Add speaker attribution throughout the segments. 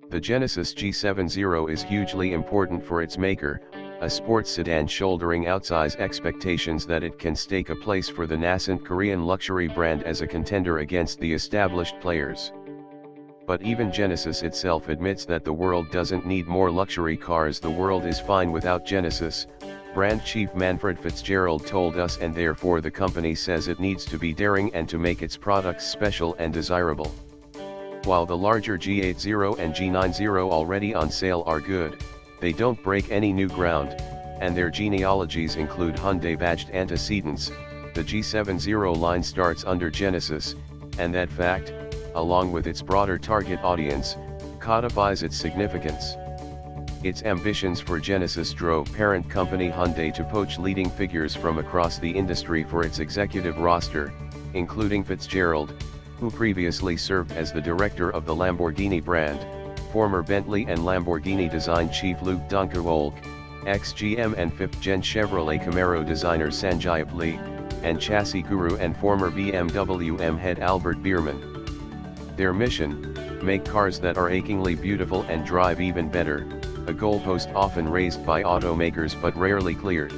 Speaker 1: The Genesis G70 is hugely important for its maker, a sports sedan shouldering outsize expectations that it can stake a place for the nascent Korean luxury brand as a contender against the established players. But even Genesis itself admits that the world doesn't need more luxury cars. The world is fine without Genesis, brand chief Manfred Fitzgerald told us, and therefore the company says it needs to be daring and to make its products special and desirable. While the larger G80 and G90 already on sale are good, they don't break any new ground, and their genealogies include Hyundai-badged antecedents. The G70 line starts under Genesis, and that fact, along with its broader target audience, codifies its significance. Its ambitions for Genesis drove parent company Hyundai to poach leading figures from across the industry for its executive roster, including Fitzgerald, who previously served as the director of the Lamborghini brand, former Bentley and Lamborghini design chief Luke Donkewolk, ex-GM and 5th-gen Chevrolet Camaro designer Sanjay Lee, and chassis guru and former BMW M head Albert Biermann. Their mission: make cars that are achingly beautiful and drive even better, a goalpost often raised by automakers but rarely cleared.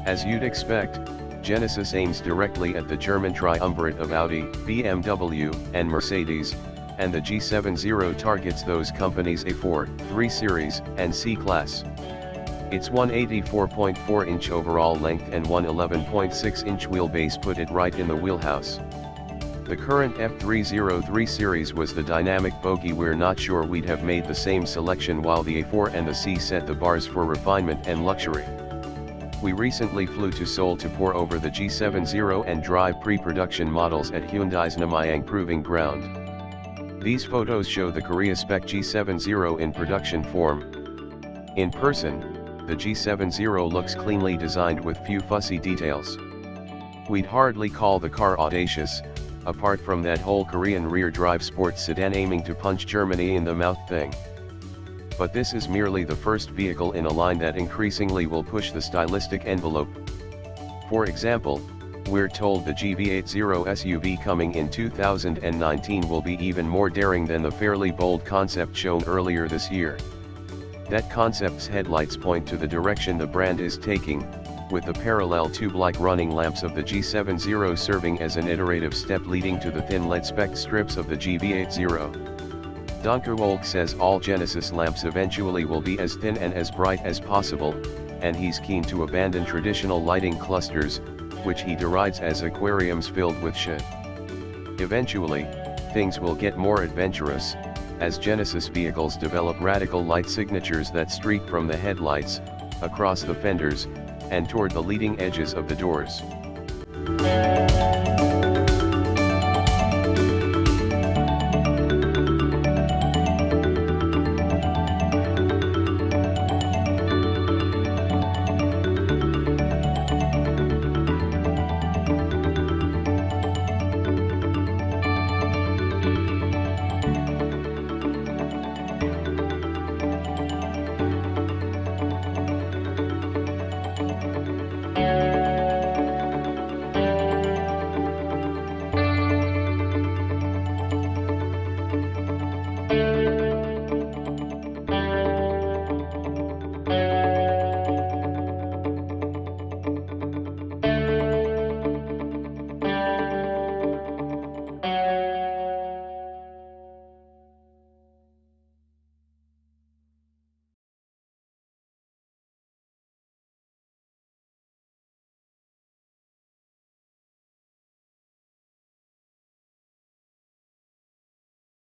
Speaker 1: As you'd expect, Genesis aims directly at the German triumvirate of Audi, BMW, and Mercedes, and the G70 targets those companies' A4, 3 Series, and C-Class. Its 184.4-inch overall length and 111.6-inch wheelbase put it right in the wheelhouse. The current F303 series was the dynamic bogey. We're not sure we'd have made the same selection, while the A4 and the C set the bars for refinement and luxury. We recently flew to Seoul to pore over the G70 and drive pre-production models at Hyundai's Namyang Proving Ground. These photos show the Korea spec G70 in production form. In person, the G70 looks cleanly designed with few fussy details. We'd hardly call the car audacious, apart from that whole Korean rear-drive sports sedan aiming to punch Germany in the mouth thing. But this is merely the first vehicle in a line that increasingly will push the stylistic envelope. For example, we're told the GV80 SUV coming in 2019 will be even more daring than the fairly bold concept shown earlier this year. That concept's headlights point to the direction the brand is taking, with the parallel tube-like running lamps of the G70 serving as an iterative step leading to the thin LED spec strips of the GV80. Donkewolk says all Genesis lamps eventually will be as thin and as bright as possible, and he's keen to abandon traditional lighting clusters, which he derides as aquariums filled with shit. Eventually, things will get more adventurous, as Genesis vehicles develop radical light signatures that streak from the headlights, across the fenders, and toward the leading edges of the doors.